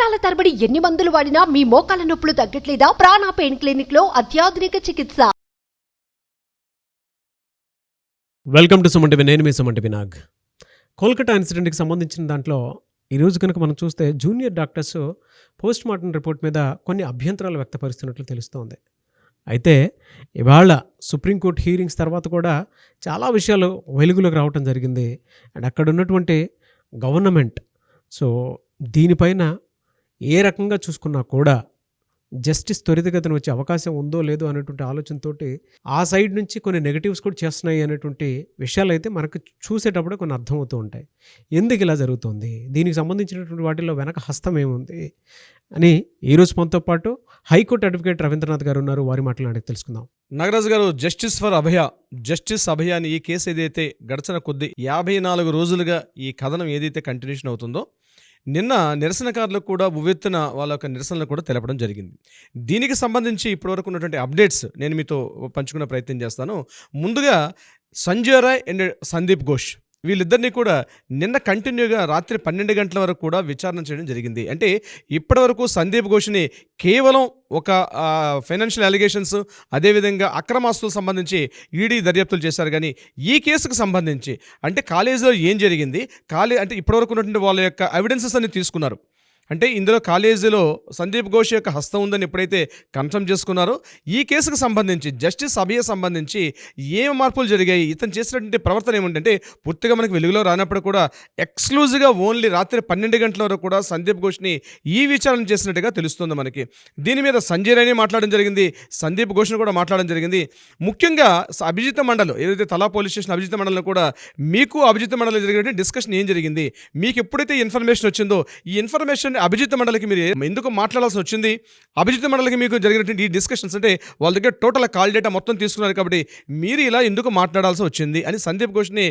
సంవత్సరాల తరబడి ఎన్ని మందులు వాడినా మీ మోకాల నొప్పులు తగ్గట్లేదా? ప్రాణ పెయిన్ క్లినిక్ లో అత్యాధునిక చికిత్స. Welcome to Suman TV. నేను మీ సుమన్ టీవీ నాగ్. కోల్కతా ఇన్సిడెంట్కి సంబంధించిన దాంట్లో ఈరోజు కనుక మనం చూస్తే junior doctors post mortem report మీద కొన్ని అభ్యంతరాలు వ్యక్తపరుస్తున్నట్లు తెలుస్తోంది. అయితే ఇవాళ సుప్రీంకోర్టు హీరింగ్స్ తర్వాత కూడా చాలా విషయాలు వెలుగులోకి రావటం జరిగింది. అండ్ అక్కడ ఉన్నటువంటి గవర్నమెంట్ దీనిపైన ఏ రకంగా చూసుకున్నా కూడా జస్టిస్ త్వరితగతిన వచ్చే అవకాశం ఉందో లేదో అనేటువంటి ఆలోచనతోటి ఆ సైడ్ నుంచి కొన్ని నెగటివ్స్ కూడా చేస్తున్నాయి అనేటువంటి విషయాలు అయితే మనకు చూసేటప్పుడు కొన్ని అర్థమవుతూ ఉంటాయి. ఎందుకు ఇలా జరుగుతుంది, దీనికి సంబంధించినటువంటి వాటిల్లో వెనక హస్తం ఏముంది అని ఈరోజు మనతో పాటు హైకోర్టు అడ్వకేట్ రవీంద్రనాథ్ గారు ఉన్నారు. వారి మాట్లాడి తెలుసుకుందాం. నాగరాజు గారు, జస్టిస్ అభయ అని ఈ కేసు ఏదైతే గడిచిన కొద్ది 54 రోజులుగా ఈ కథనం ఏదైతే కంటిన్యూషన్ అవుతుందో, నిన్న నిరసనకారులకు కూడా ఉవ్వెత్తున వాళ్ళ యొక్క నిరసనలు కూడా తెలపడం జరిగింది. దీనికి సంబంధించి ఇప్పటివరకు ఉన్నటువంటి అప్డేట్స్ నేను మీతో పంచుకునే ప్రయత్నం చేస్తాను. ముందుగా సంజయ్ రాయ్ అండ్ సందీప్ ఘోష్ వీళ్ళిద్దరినీ కూడా నిన్న కంటిన్యూగా రాత్రి 12 గంటల వరకు కూడా విచారణ చేయడం జరిగింది. అంటే ఇప్పటివరకు సందీప్ ఘోష్ని కేవలం ఒక ఫైనాన్షియల్ అలిగేషన్స్, అదేవిధంగా అక్రమాస్తులకు సంబంధించి ఈడీ దర్యాప్తులు చేశారు. కానీ ఈ కేసుకు సంబంధించి అంటే కాలేజీలో ఏం జరిగింది, అంటే ఇప్పటివరకు ఉన్నటువంటి వాళ్ళ యొక్క ఎవిడెన్సెస్ అన్ని తీసుకున్నారు. అంటే ఇందులో కాలేజీలో సందీప్ ఘోష్ యొక్క హస్తం ఉందని ఎప్పుడైతే కన్ఫర్మ్ చేసుకున్నారో, ఈ కేసుకు సంబంధించి జస్టిస్ అభయ సంబంధించి ఏం మార్పులు జరిగాయి, ఇతను చేసినటువంటి ప్రవర్తన ఏమిటంటే పూర్తిగా మనకి వెలుగులో రానప్పుడు కూడా ఎక్స్క్లూజివ్గా ఓన్లీ రాత్రి 12 గంటల వరకు కూడా సందీప్ ఘోష్ని ఈ విచారణ చేసినట్టుగా తెలుస్తుంది మనకి. దీని మీద సంజయ్ రాయ్ని మాట్లాడడం జరిగింది, సందీప్ ఘోష్ని కూడా మాట్లాడడం జరిగింది. ముఖ్యంగా అభిజిత మండలం ఏదైతే తలా పోలీస్ స్టేషన్ అభిజిత మండలం కూడా మీకు అభిజిత మండలం జరిగినటువంటి డిస్కషన్ ఏం జరిగింది, మీకు ఎప్పుడైతే ఇన్ఫర్మేషన్ వచ్చిందో ఈ ఇన్ఫర్మేషన్ అభిజిత్ మండలికి మీరు ఎందుకు మాట్లాడాల్సి వచ్చింది, అభిజిత్ మండలికి మీకు జరిగినటువంటి ఈ డిస్కషన్స్ అంటే వాళ్ళ దగ్గర టోటల్ కాల్ డేటా మొత్తం తీసుకున్నారు కాబట్టి మీరు ఇలా ఎందుకు మాట్లాడాల్సి వచ్చింది అని సందీప్ ఘోష్ని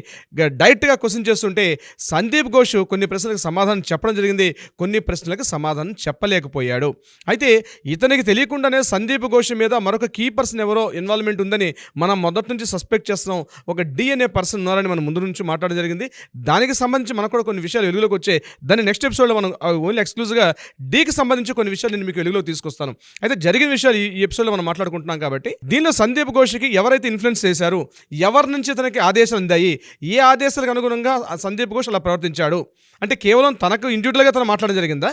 డైరెక్ట్గా క్వశ్చన్ చేస్తుంటే సందీప్ ఘోష్ కొన్ని ప్రశ్నలకు సమాధానం చెప్పడం జరిగింది, కొన్ని ప్రశ్నలకు సమాధానం చెప్పలేకపోయాడు. అయితే ఇతనికి తెలియకుండానే సందీప్ ఘోష్ మీద మరొక కీ పర్సన్ ఎవరో ఇన్వాల్వ్మెంట్ ఉందని మనం మొదటి నుంచి సస్పెక్ట్ చేస్తున్నాం. ఒక డిఎన్ఏ పర్సన్ ఉన్నారని మనం ముందు నుంచి మాట్లాడడం జరిగింది. దానికి సంబంధించి మనకు కూడా కొన్ని విషయాలు వెలుగులోకి వచ్చాయి. దాన్ని నెక్స్ట్ ఎపిసోడ్లో మనం ఓన్లీ ఎక్స్క్లూజివ్గా డీకి సంబంధించి కొన్ని విషయాలు నేను మీకు వెలుగులో తీసుకొస్తాను. అయితే జరిగిన విషయాలు ఈ ఎపిసోడ్లో మనం మాట్లాడుకుంటున్నాం కాబట్టి దీనిలో సందీప్ ఘోష్కి ఎవరైతే ఇన్ఫ్లుయెన్స్ చేశారు, ఎవరి నుంచి ఇతనికి ఆదేశాలు అందాయి, ఏ ఆదేశాలకు అనుగుణంగా సందీప్ ఘోష్ అలా ప్రవర్తించాడు అంటే కేవలం తనకు ఇండివిజువల్గా తను మాట్లాడడం జరిగిందా,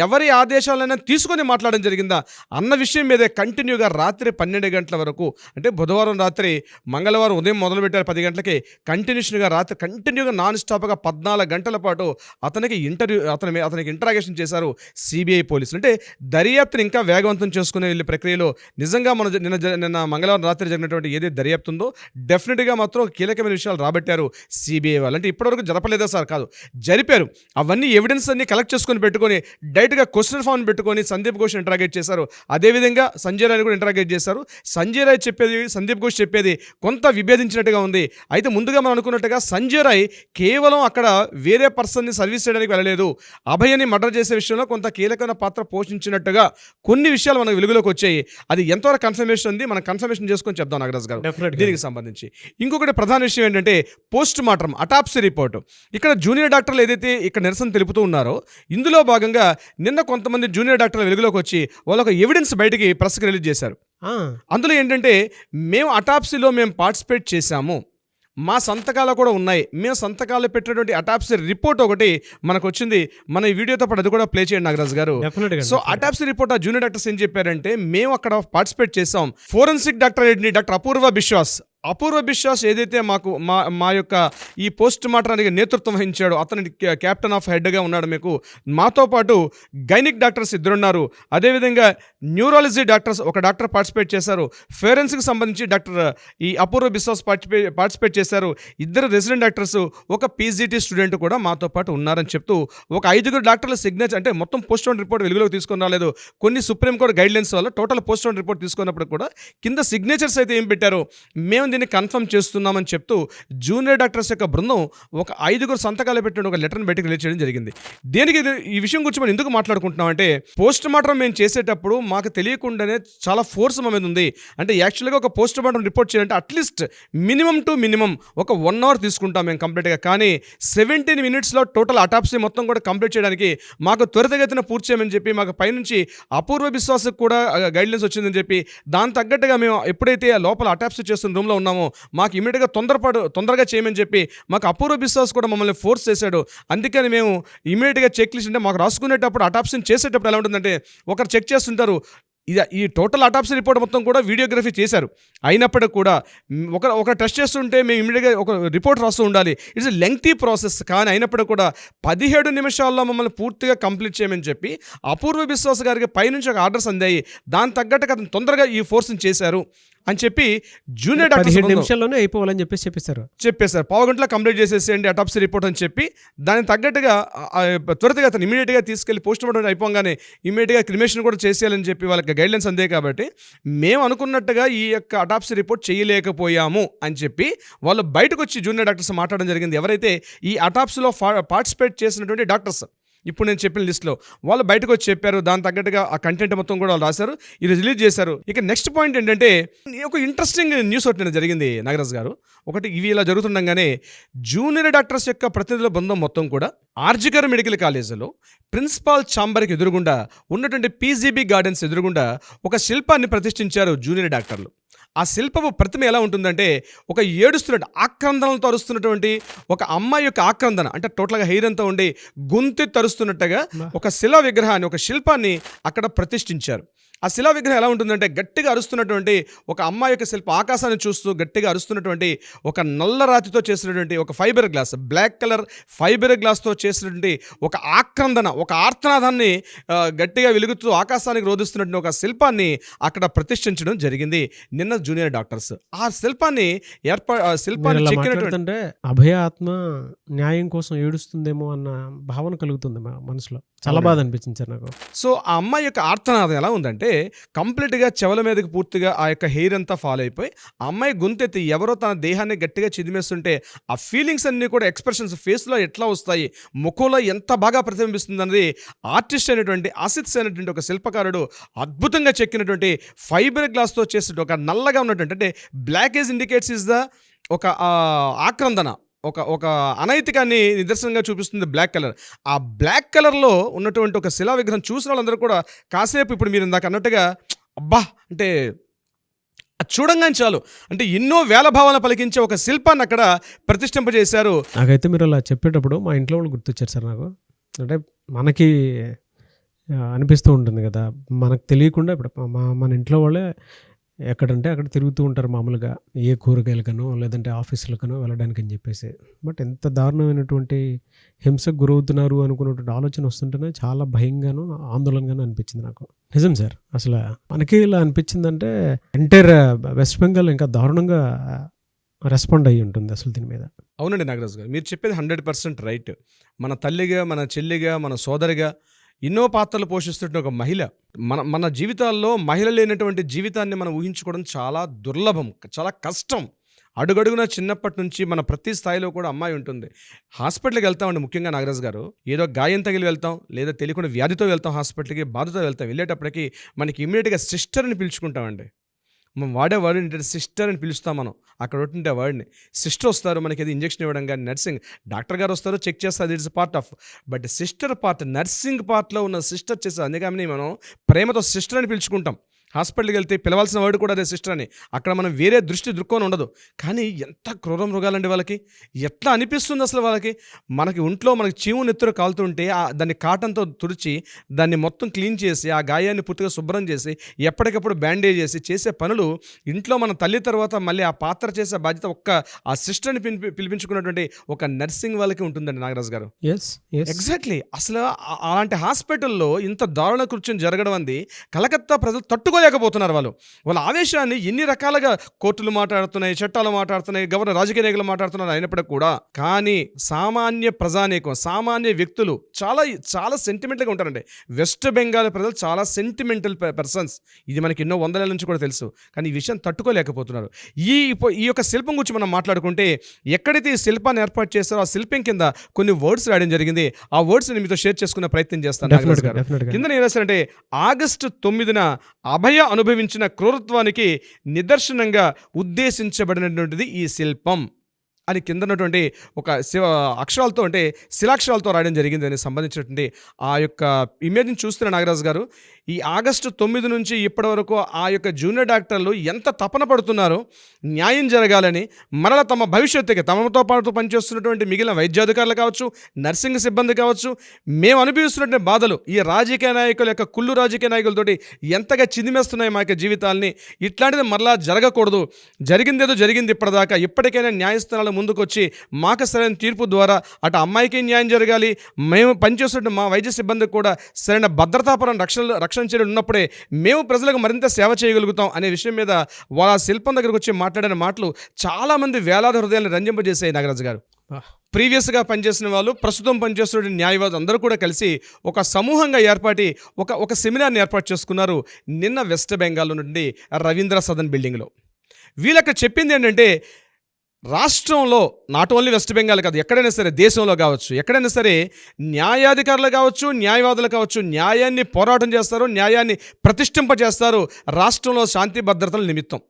ఎవరి ఆదేశాలైనా తీసుకొని మాట్లాడడం జరిగిందా అన్న విషయం మీదే కంటిన్యూగా రాత్రి 12 గంటల వరకు, అంటే బుధవారం రాత్రి మంగళవారం ఉదయం మొదలుపెట్టారు 10 గంటలకి కంటిన్యూషన్గా రాత్రి కంటిన్యూగా నాన్ స్టాప్గా 14 గంటల పాటు అతనికి ఇంటరాగేషన్ చేశారు సిబిఐ పోలీసులు. అంటే దర్యాప్తుని ఇంకా వేగవంతం చేసుకునే వెళ్ళే ప్రక్రియలో నిజంగా మన నిన్న మంగళవారం రాత్రి జరిగినటువంటి ఏదైతే దర్యాప్తు ఉందో డెఫినెట్గా మాత్రం కీలకమైన విషయాలు రాబట్టారు సిబిఐ వాళ్ళు. అంటే ఇప్పటివరకు జరపలేదా సార్, కాదు జరిపారు. అవన్నీ ఎవిడెన్స్ అన్ని కలెక్ట్ చేసుకొని పెట్టుకొని డైరెక్ట్గా క్వశ్చన్ ఫామ్ పెట్టుకొని సందీప్ ఘోష్ ఇంటరాగేట్ చేశారు. అదేవిధంగా సంజయ్ రాయ్ని కూడా ఇంటరాగేట్ చేశారు. సంజయ్ రాయ్ చెప్పేది సందీప్ ఘోష్ చెప్పేది కొంత విభేదించినట్టుగా ఉంది. అయితే ముందుగా మనం అనుకున్నట్టుగా సంజయ్ రాయ్ కేవలం అక్కడ వేరే పర్సన్ని సర్వీస్ చేయడానికి వెళ్ళలేదు, అభయని మర్డర్ చేసే విషయంలో కొంత కీలకమైన పాత్ర పోషించినట్టుగా కొన్ని విషయాలు మనకు వెలుగులోకి వచ్చాయి. అది ఎంతవరకు కన్ఫర్మేషన్ ఉంది మనం కన్ఫర్మేషన్ చేసుకొని చెప్దాం నాగరాజ్ గారు. దీనికి సంబంధించి ఇంకొకటి ప్రధాన విషయం ఏంటంటే పోస్ట్ మార్టం అటాప్సీ రిపోర్ట్. ఇక్కడ జూనియర్ డాక్టర్లు ఏదైతే ఇక్కడ నిరసన తెలుపుతూ ఉన్నారో ఇందులో భాగంగా నిన్న కొంతమంది జూనియర్ డాక్టర్లు వెలుగులోకి వచ్చి వాళ్ళ ఒక ఎవిడెన్స్ బయటికి ప్రెస్కి రిలీజ్ చేశారు. అందులో ఏంటంటే మేము అటాప్సీలో పార్టిసిపేట్ చేశాము, మా సంతకాలు కూడా ఉన్నాయి, మేము సంతకాలు పెట్టినటువంటి అటాప్సీ రిపోర్ట్ ఒకటి మనకు వచ్చింది. మన ఈ వీడియోతో పాటు అది కూడా ప్లే చేయండి నాగరాజ్ గారు. సో అటాప్సీ రిపోర్ట్ ఆ జూనియర్ డాక్టర్స్ ఏం చెప్పారంటే, మేము అక్కడ పార్టిసిపేట్ చేసాం. ఫోరెన్సిక్ డాక్టర్ డాక్టర్ అపూర్వ బిశ్వాస్ ఏదైతే మా యొక్క ఈ పోస్ట్ మార్టంకి నేతృత్వం వహించాడో అతని క్యాప్టెన్ ఆఫ్ హెడ్గా ఉన్నాడు. మాతో పాటు గైనిక్ డాక్టర్స్ 2 ఉన్నారు. అదేవిధంగా న్యూరాలజీ డాక్టర్స్ ఒక డాక్టర్ పార్టిసిపేట్ చేశారు. ఫోరెన్సిక్ సంబంధించి డాక్టర్ ఈ అపూర్వ బిశ్వాస్ పార్టిసిపేట్ చేశారు. 2 రెసిడెంట్ డాక్టర్స్, ఒక పీజీటీ స్టూడెంట్ కూడా మాతో పాటు ఉన్నారని చెప్తూ ఒక 5 డాక్టర్ల సిగ్నేచర్, అంటే మొత్తం పోస్ట్ మార్టం రిపోర్ట్ వెలుగులోకి తీసుకొని రాలేదు, కొన్ని సుప్రీంకోర్టు గైడ్లైన్స్ వల్ల టోటల్ పోస్ట్ మార్టం రిపోర్ట్ తీసుకున్నప్పుడు కూడా కింద సిగ్నేచర్స్ అయితే ఏం పెట్టారు, మేము మందిని కన్ఫర్మ్ చేస్తున్నామని చెప్తూ జూనియర్ డాక్టర్స్ యొక్క బృందం ఒక 5 సంతకాలు పెట్టిన ఒక లెటర్ని బయటకు రిలీజ్ చేయడం జరిగింది. దేనికి ఈ విషయం గురించి మనం ఎందుకు మాట్లాడుకుంటున్నాం అంటే, పోస్ట్ మార్టం మేము చేసేటప్పుడు మాకు తెలియకుండానే చాలా ఫోర్స్ మా మీద ఉంది. అంటే యాక్చువల్గా ఒక పోస్ట్ మార్టం రిపోర్ట్ చేయాలంటే అట్లీస్ట్ మినిమం టు మినిమం ఒక 1 అవర్ తీసుకుంటాం మేము కంప్లీట్గా. కానీ 17 మినిట్స్లో టోటల్ అటాప్సీ మొత్తం కూడా కంప్లీట్ చేయడానికి మాకు త్వరితగతిన పూర్తి చేయమని చెప్పి మాకు పైనుంచి అపూర్వ విశ్వాసకు కూడా గైడ్లైన్స్ వచ్చిందని చెప్పి దాని తగ్గట్టుగా మేము ఎప్పుడైతే లోపల అటాప్సీ చేస్తున్న రూమ్లో ఉన్నామో మాకు ఇమీడియట్గా తొందరగా చేయమని చెప్పి మాకు అపూర్వ విశ్వాస్ కూడా మమ్మల్ని ఫోర్స్ చేశాడు. అందుకని మేము ఇమీడియట్గా చెక్ లిస్ట్ అంటే మాకు రాసుకునేటప్పుడు అటాప్సీని చేసేటప్పుడు ఎలా ఉంటుందంటే, ఒకరు చెక్ చేస్తుంటారు. ఈ టోటల్ అటాప్సీ రిపోర్ట్ మొత్తం కూడా వీడియోగ్రఫీ చేశారు. అయినప్పటికీ కూడా ఒక టెస్ట్ చేస్తుంటే మేము ఇమీడియట్గా ఒక రిపోర్ట్ రాస్తూ ఉండాలి. It's a lengthy process. కానీ అయినప్పటికీ కూడా 17 నిమిషాల్లో మమ్మల్ని పూర్తిగా కంప్లీట్ చేయమని చెప్పి అపూర్వ విశ్వాస్ గారికి పైనుంచి ఒక ఆర్డర్స్ అందాయి. దాని తగ్గట్టుగా అతను తొందరగా ఈ ఫోర్స్ని చేశారు అని చెప్పి జూనియర్ డాక్టర్స్ 17 నిమిషాల్లోనే అయిపోవాలని చెప్పేశారు. పావు గంటలో కంప్లీట్ చేసేసేయండి అటాప్సీ రిపోర్ట్ అని చెప్పి దానికి తగ్గట్టుగా త్వరగా అతను ఇమీడియట్గా తీసుకెళ్లి పోస్ట్ మార్టం అయిపోగానే ఇమీడియట్గా క్రిమేషన్ కూడా చేసేయాలని చెప్పి వాళ్ళకి గైడ్లైన్స్ అందే. కాబట్టి మేము అనుకున్నట్టుగా ఈ యొక్క అటాప్సీ రిపోర్ట్ చేయలేకపోయాము అని చెప్పి వాళ్ళు బయటకు వచ్చి జూనియర్ డాక్టర్స్ మాట్లాడడం జరిగింది. ఎవరైతే ఈ అటాప్సీలో పార్టిసిపేట్ చేసినటువంటి డాక్టర్స్ ఇప్పుడు నేను చెప్పిన లిస్ట్లో వాళ్ళు బయటకు వచ్చి చెప్పారు. దాని తగ్గట్టుగా ఆ కంటెంట్ మొత్తం కూడా వాళ్ళు రాశారు, ఇది రిలీజ్ చేశారు. ఇక నెక్స్ట్ పాయింట్ ఏంటంటే, ఒక ఇంట్రెస్టింగ్ న్యూస్ ఒకటి జరిగింది నాగరాజ్ గారు. ఒకటి ఇవి ఇలా జరుగుతుండగానే జూనియర్ డాక్టర్స్ యొక్క ప్రతినిధుల బృందం మొత్తం కూడా ఆర్జికర్ మెడికల్ కాలేజీలో ప్రిన్సిపాల్ ఛాంబర్కి ఎదురుగుండా ఉన్నటువంటి పీజీబీ గార్డెన్స్ ఎదురుగుండా ఒక శిల్పాన్ని ప్రతిష్ఠించారు జూనియర్ డాక్టర్లు. ఆ శిల్పపు ప్రతిమ ఎలా ఉంటుందంటే, ఒక ఏడుస్తున్నట్టు ఆక్రందనలతో అరుస్తున్నటువంటి ఒక అమ్మాయి యొక్క ఆక్రందన, అంటే టోటల్గా హెయిర్ అంతా ఉండి గొంతు తరుస్తున్నట్టుగా ఒక శిలా విగ్రహాన్ని, ఒక శిల్పాన్ని అక్కడ ప్రతిష్ఠించారు. ఆ శిలా విగ్రహం ఎలా ఉంటుందంటే, గట్టిగా అరుస్తున్నటువంటి ఒక అమ్మాయి యొక్క శిల్పం ఆకాశాన్ని చూస్తూ గట్టిగా అరుస్తున్నటువంటి ఒక నల్ల రాతితో చేసినటువంటి ఒక fibre glass, black colour fibre గ్లాస్తో చేసినటువంటి ఒక ఆక్రందన, ఒక ఆర్తనాదాన్ని గట్టిగా వెలుగుతూ ఆకాశానికి రోధిస్తున్నటువంటి ఒక శిల్పాన్ని అక్కడ ప్రతిష్ఠించడం జరిగింది నిన్న జూనియర్ డాక్టర్స్. ఆ శిల్పాన్ని చెక్కినటువంటి అభయ ఆత్మ న్యాయం కోసం ఏడుస్తుందేమో అన్న భావన కలుగుతుంది మా మనసులో. చాలా బాధ అనిపించింది సార్ నాకు. సో ఆ అమ్మాయి యొక్క ఆర్తనాదం ఎలా ఉందంటే, కంప్లీట్గా చెవుల మీదకి పూర్తిగా ఆ యొక్క హెయిర్ అంతా ఫాలో అయిపోయి ఆ అమ్మాయి గొంతెత్తి ఎవరో తన దేహాన్ని గట్టిగా చిదిమేస్తుంటే ఆ ఫీలింగ్స్ అన్నీ కూడా ఎక్స్ప్రెషన్స్ ఫేస్లో ఎట్లా వస్తాయి, ముఖంలో ఎంత బాగా ప్రతిబింబిస్తుంది అనేది ఆర్టిస్ట్ అయినటువంటి ఆసిత్స్ అయినటువంటి ఒక శిల్పకారుడు అద్భుతంగా చెక్కినటువంటి ఫైబర్ గ్లాస్తో చేసిన ఒక నల్లగా ఉన్నటువంటి, అంటే black age indicates is the ఒక ఆక్రందన, ఒక అనైతికాన్ని నిదర్శనంగా చూపిస్తుంది బ్లాక్ కలర్. ఆ బ్లాక్ కలర్లో ఉన్నటువంటి ఒక శిలా విగ్రహం చూసిన వాళ్ళందరూ కూడా కాసేపు ఇప్పుడు మీరు ఇందాక అన్నట్టుగా అబ్బా అంటే చూడంగానే చాలు, అంటే ఎన్నో వేల భావాలను పలికించే ఒక శిల్పాన్ని అక్కడ ప్రతిష్ఠింపజేశారు. నాకైతే మీరు అలా చెప్పేటప్పుడు మా ఇంట్లో వాళ్ళు గుర్తొచ్చారు సార్ నాకు. అంటే మనకి అనిపిస్తూ ఉంటుంది కదా, మనకు తెలియకుండా ఇప్పుడు మన ఇంట్లో వాళ్ళే ఎక్కడంటే అక్కడ తిరుగుతూ ఉంటారు మామూలుగా, ఏ కూరగాయలకనో లేదంటే ఆఫీసులకనో వెళ్ళడానికి అని చెప్పేసి. బట్ ఎంత దారుణమైనటువంటి హింసకు గురవుతున్నారు అనుకున్నటువంటి ఆలోచన వస్తుంటేనే చాలా భయంగాను ఆందోళనగాను అనిపించింది నాకు. నిజం సార్, అసలు మనకి ఇలా అనిపించిందంటే ఎంటైర్ వెస్ట్ బెంగాల్ ఇంకా దారుణంగా రెస్పాండ్ అయ్యి ఉంటుంది అసలు దీని మీద. అవునండి నాగరాజు గారు, మీరు చెప్పేది 100% రైట్. మన తల్లిగా, మన చెల్లిగా, మన సోదరిగా ఎన్నో పాత్రలు పోషిస్తున్న ఒక మహిళ, మన జీవితాల్లో మహిళ లేనటువంటి జీవితాన్ని మనం ఊహించుకోవడం చాలా దుర్లభం, చాలా కష్టం. అడుగడుగున చిన్నప్పటి నుంచి మన ప్రతి స్థాయిలో కూడా అమ్మాయి ఉంటుంది. హాస్పిటల్కి వెళ్తామండి, ముఖ్యంగా నాగరాజు గారు, ఏదో గాయం తగిలి వెళ్తాం, లేదా తెలియకుండా వ్యాధితో వెళ్తాం హాస్పిటల్కి, బాధతో వెళ్తాం. వెళ్ళేటప్పటికి మనకి ఇమ్మీడియట్గా సిస్టర్ని పిలుచుకుంటామండి. మనం వాడే వర్డ్ ఏంటంటే సిస్టర్ అని పిలుస్తాం మనం. అక్కడ ఉంటుంటే ఆ వర్డ్ని సిస్టర్ వస్తారు, మనకి అది ఇంజక్షన్ ఇవ్వడం కానీ, నర్సింగ్ డాక్టర్ గారు వస్తారు, చెక్ చేస్తారు, it's part of. But sister part, nursing పార్ట్లో ఉన్న సిస్టర్ చేస్తారు. అందుకని మనం ప్రేమతో సిస్టర్ అని పిలుచుకుంటాం. హాస్పిటల్కి వెళ్తే పిలవాల్సిన వర్డ్ కూడా అదే సిస్టర్ అని. అక్కడ మనం వేరే దృక్కోణం ఉండదు. కానీ ఎంత క్రూర మృగాలండి వాళ్ళకి, ఎట్లా అనిపిస్తుంది అసలు వాళ్ళకి. మనకి ఒంట్లో మనకి చీము నెత్తురు కాలుతుంటే దాన్ని కాటన్తో తుడిచి దాన్ని మొత్తం క్లీన్ చేసి ఆ గాయాన్ని పూర్తిగా శుభ్రం చేసి ఎప్పటికప్పుడు బ్యాండేజ్ చేసే పనులు ఇంట్లో మన తల్లి తర్వాత మళ్ళీ ఆ పాత్ర చేసే బాధ్యత ఆ సిస్టర్ని పిలిపించుకున్నటువంటి ఒక నర్సింగ్ వాళ్ళకి ఉంటుందండి నాగరాజు గారు. ఎగ్జాక్ట్లీ. అసలు అలాంటి హాస్పిటల్లో ఇంత దారుణ కృత్యం జరగడం అంది కలకత్తా ప్రజలు తట్టుకోలేక తట్టుకోలేకపోతున్నారు. వాళ్ళ ఆవేశాన్ని ఎన్ని రకాలుగా కోర్టులు మాట్లాడుతున్నాయి, చట్టాలు మాట్లాడుతున్నాయి, గవర్నర్ రాజకీయ నాయకులు మాట్లాడుతున్నారు అయినప్పటికీ కూడా, కానీ సామాన్య ప్రజానీకం, సామాన్య వ్యక్తులు చాలా చాలా సెంటిమెంటల్గా ఉంటారండి. వెస్ట్ బెంగాల్ ప్రజలు చాలా సెంటిమెంటల్ పర్సన్స్. ఇది మనకి ఎన్నో వందల నుంచి కూడా తెలుసు. కానీ ఈ విషయం తట్టుకోలేకపోతున్నారు. ఈ యొక్క శిల్పం గురించి మనం మాట్లాడుకుంటే, ఎక్కడైతే ఈ శిల్పాన్ని ఏర్పాటు చేస్తారో ఆ శిల్పం కింద కొన్ని వర్డ్స్ రాయడం జరిగింది. ఆ వర్డ్స్ ని మీతో షేర్ చేసుకునే ప్రయత్నం చేస్తాను. కింద ఏం రాశారంటే, ఆగస్టు 9న అభయ అనుభవించిన క్రూరత్వానికి నిదర్శనంగా ఉద్దేశించబడినటువంటిది ఈ శిల్పం అని కింద ఉన్నటువంటి ఒక అక్షరాలతో, అంటే శిలాక్షరాలతో రాయడం జరిగింది. దానికి సంబంధించినటువంటి ఆ యొక్క ఇమేజ్ని చూస్తున్న నాగరాజు గారు, ఈ ఆగస్టు 9 నుంచి ఇప్పటి వరకు ఆ యొక్క జూనియర్ డాక్టర్లు ఎంత తపన పడుతున్నారో న్యాయం జరగాలని, మరలా తమ భవిష్యత్తుకి తమతో పాటు పనిచేస్తున్నటువంటి మిగిలిన వైద్యాధికారులు కావచ్చు, నర్సింగ్ సిబ్బంది కావచ్చు, మేము అనుభవిస్తున్నటువంటి బాధలు ఈ రాజకీయ నాయకుల యొక్క కుళ్ళు రాజకీయ నాయకులతోటి ఎంతగా చిదిమేస్తున్నాయి మా యొక్క జీవితాలని. ఇట్లాంటిది మరలా జరగకూడదు. జరిగిందేదో జరిగింది ఇప్పటిదాకా. ఇప్పటికైనా న్యాయస్థానాలు ముందుకొచ్చి మాకు సరైన తీర్పు ద్వారా అటు అమ్మాయికి న్యాయం జరగాలి, మేము పనిచేస్తున్న మా వైద్య సిబ్బందికి కూడా సరైన భద్రతాపరం రక్షణ చర్యలు ఉన్నప్పుడే మేము ప్రజలకు మరింత సేవ చేయగలుగుతాం అనే విషయం మీద వాళ్ళ శిల్పం దగ్గరకు వచ్చి మాట్లాడిన మాటలు చాలామంది వేలాది హృదయాలను రంజింపజేశాయి. నాగరాజు గారు, ప్రీవియస్గా పనిచేసిన వాళ్ళు, ప్రస్తుతం పనిచేస్తున్న న్యాయవాదులు అందరూ కూడా కలిసి ఒక సమూహంగా ఏర్పాటి ఒక సెమినార్ని ఏర్పాటు చేసుకున్నారు నిన్న వెస్ట్ బెంగాల్ నుండి రవీంద్ర సదన్ బిల్డింగ్లో. వీళ్ళకి చెప్పింది ఏంటంటే, రాష్ట్రంలో నాట్ ఓన్లీ వెస్ట్ బెంగాల్ కాదు, ఎక్కడైనా సరే, దేశంలో కావచ్చు, ఎక్కడైనా సరే న్యాయాధికారులు కావచ్చు, న్యాయవాదులు కావచ్చు, న్యాయాన్ని పోరాటం చేస్తారు, న్యాయాన్ని ప్రతిష్ఠింపజేస్తారు రాష్ట్రంలో శాంతి భద్రతల నిమిత్తం.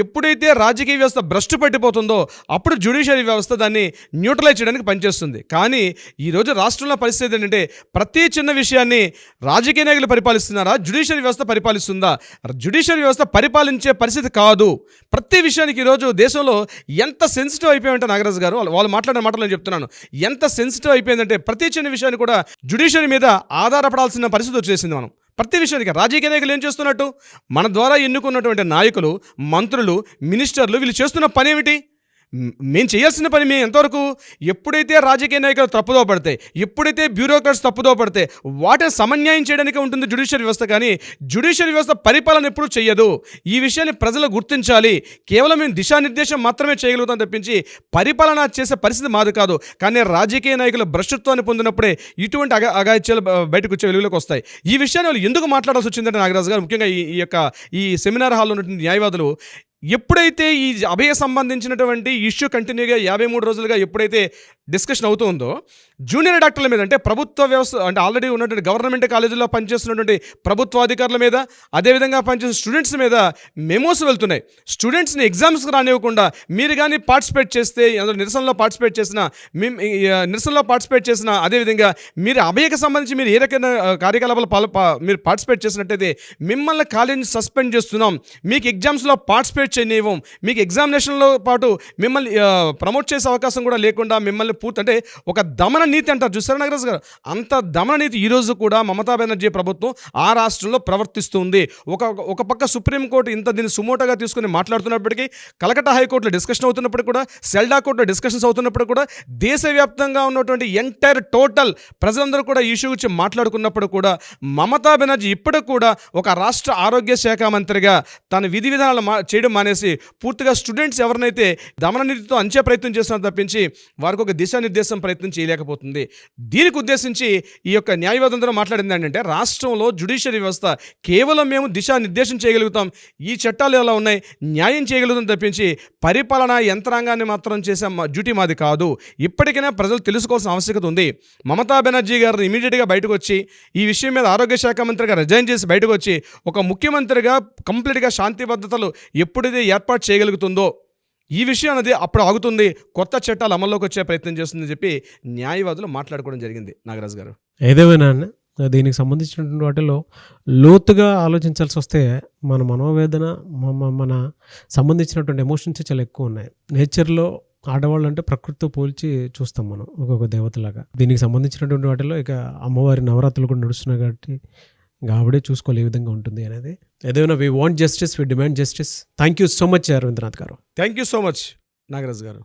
ఎప్పుడైతే రాజకీయ వ్యవస్థ భ్రష్టు పట్టిపోతుందో అప్పుడు జ్యుడిషియరీ వ్యవస్థ దాన్ని న్యూట్రలైజ్ చేయడానికి పనిచేస్తుంది. కానీ ఈరోజు రాష్ట్రంలో పరిస్థితి ఏంటంటే, ప్రతి చిన్న విషయాన్ని రాజకీయ నాయకులు పరిపాలిస్తున్నారా, జ్యుడిషియరీ వ్యవస్థ పరిపాలిస్తుందా? జ్యుడిషియరీ వ్యవస్థ పరిపాలించే పరిస్థితి కాదు. ప్రతి విషయానికి ఈరోజు దేశంలో ఎంత సెన్సిటివ్ అయిపోయిందంటే, నాగరాజు గారు వాళ్ళు మాట్లాడిన మాటలు నేను చెప్తున్నాను, ఎంత సెన్సిటివ్ అయిపోయిందంటే ప్రతి చిన్న విషయాన్ని కూడా జ్యుడిషియరీ మీద ఆధారపడాల్సిన పరిస్థితి వచ్చేసింది. మనం ప్రతి విషయానికి రాజకీయ నాయకులు ఏం చేస్తున్నట్టు, మన ద్వారా ఎన్నుకున్నటువంటి నాయకులు, మంత్రులు, మినిస్టర్లు వీళ్ళు చేస్తున్న పని ఏమిటి? మేము చేయాల్సిన పని మేము ఎంతవరకు, ఎప్పుడైతే రాజకీయ నాయకులు తప్పుదో పడితే, ఎప్పుడైతే బ్యూరోక్రాట్స్ తప్పుదో పడితే వాటిని సమన్యాయం చేయడానికి ఉంటుంది జ్యుడిషియరీ వ్యవస్థ. కానీ జ్యుడిషియరీ వ్యవస్థ పరిపాలన ఎప్పుడూ చేయదు. ఈ విషయాన్ని ప్రజలు గుర్తించాలి. కేవలం మేము దిశానిర్దేశం మాత్రమే చేయగలుగుతాం తప్పించి పరిపాలన చేసే పరిస్థితి మాది కాదు. కానీ రాజకీయ నాయకులు భ్రష్టత్వాన్ని పొందినప్పుడే ఇటువంటి అగాయిత్యాలు బయటకు వచ్చే వెలుగులోకి వస్తాయి. ఈ విషయాన్ని వాళ్ళు ఎందుకు మాట్లాడాల్సి వచ్చిందంటే, నాగరాజు గారు, ముఖ్యంగా ఈ సెమినార్ హాల్లో ఉన్నటువంటి న్యాయవాదులు ఎప్పుడైతే ఈ అభయ సంబంధించినటువంటి ఇష్యూ కంటిన్యూగా 53 రోజులుగా ఎప్పుడైతే డిస్కషన్ అవుతూ ఉందో, జూనియర్ డాక్టర్ల మీద, అంటే ప్రభుత్వ వ్యవస్థ, అంటే ఆల్రెడీ ఉన్నటువంటి గవర్నమెంట్ కాలేజీలో పనిచేస్తున్నటువంటి ప్రభుత్వ అధికారుల మీద, అదేవిధంగా పనిచేసే స్టూడెంట్స్ మీద మెమోస్ వెళ్తున్నాయి. స్టూడెంట్స్ని ఎగ్జామ్స్కి రానివ్వకుండా మీరు కానీ పార్టిసిపేట్ చేస్తే, అందులో నిరసనలో పార్టిసిపేట్ చేసిన అదేవిధంగా మీరు అభయకు సంబంధించి మీరు ఏ రకమైన కార్యకలాపాలు మీరు పార్టిసిపేట్ చేసినట్టయితే మిమ్మల్ని కాలేజీని సస్పెండ్ చేస్తున్నాం, మీకు ఎగ్జామ్స్లో పార్టిసిపేట్ చేయనివ్వం, మీకు ఎగ్జామినేషన్లో పాటు మిమ్మల్ని ప్రమోట్ చేసే అవకాశం కూడా లేకుండా మిమ్మల్ని అంటే ఒక దమన నీతి అంటారు చూసారా నాగరాజు గారు, అంత దమన నీతి ఈరోజు కూడా మమతా బెనర్జీ ప్రభుత్వం ఆ రాష్ట్రంలో ప్రవర్తిస్తుంది. ఒక పక్క సుప్రీంకోర్టు ఇంత దీన్ని సుమోటోగా తీసుకుని మాట్లాడుతున్నప్పటికీ, కలకత్తా హైకోర్టులో డిస్కషన్ అవుతున్నప్పుడు కూడా, సెల్డా కోర్టులో డిస్కషన్స్ అవుతున్నప్పుడు కూడా, దేశవ్యాప్తంగా ఉన్నటువంటి ఎంటైర్ టోటల్ ప్రజలందరూ కూడా ఈ ఇష్యూ గురించి మాట్లాడుకున్నప్పుడు కూడా, మమతా బెనర్జీ ఇప్పటికి కూడా ఒక రాష్ట్ర ఆరోగ్య శాఖ మంత్రిగా తన విధి విధానాలు చేయడం మానేసి పూర్తిగా స్టూడెంట్స్ ఎవరినైతే దమన నీతితో అంచే ప్రయత్నం చేస్తున్నారు తప్పించి వారికి ఒక దిశానిర్దేశం ప్రయత్నం చేయలేకపోతుంది. దీనికి ఉద్దేశించి ఈ యొక్క న్యాయవాదులందరూ మాట్లాడింది ఏంటంటే, రాష్ట్రంలో జ్యుడిషియరీ వ్యవస్థ కేవలం మేము దిశానిర్దేశం చేయగలుగుతాం, ఈ చట్టాలు ఎలా ఉన్నాయి న్యాయం చేయగలుగుతాం తప్పించి పరిపాలనా యంత్రాంగాన్ని మాత్రం చేసే డ్యూటీ మాది కాదు. ఇప్పటికైనా ప్రజలు తెలుసుకోవాల్సిన ఆవశ్యకత ఉంది. మమతా బెనర్జీ గారు ఇమీడియట్గా బయటకు వచ్చి ఈ విషయం మీద ఆరోగ్య శాఖ మంత్రిగా రిజైన్ చేసి బయటకు వచ్చి ఒక ముఖ్యమంత్రిగా కంప్లీట్గా శాంతి భద్రతలు ఎప్పుడైతే ఏర్పాటు చేయగలుగుతుందో ఈ విషయం అనేది అప్పుడు ఆగుతుంది, కొత్త చట్టాలు అమల్లోకి వచ్చే ప్రయత్నం చేస్తుందని చెప్పి న్యాయవాదులు మాట్లాడుకోవడం జరిగింది. నాగరాజు గారు, ఏదేమైనా దీనికి సంబంధించినటువంటి వాటిలో లోతుగా ఆలోచించాల్సి వస్తే మన మనోవేదన, మన సంబంధించినటువంటి ఎమోషన్స్ చాలా ఎక్కువ ఉన్నాయి. నేచర్లో ఆడవాళ్ళు అంటే ప్రకృతితో పోల్చి చూస్తాం మనం ఒక్కొక్క దేవతలాగా. దీనికి సంబంధించినటువంటి వాటిలో ఇక అమ్మవారి నవరాత్రులు కూడా నడుస్తున్నాయి కాబట్టి ఇంకా ఆవిడే చూసుకోవాలి ఏ విధంగా ఉంటుంది అనేది. ఏదైనా we want justice, we demand justice. Thank you so much Ravindranath garu. Thank you so much Nagaraju గారు.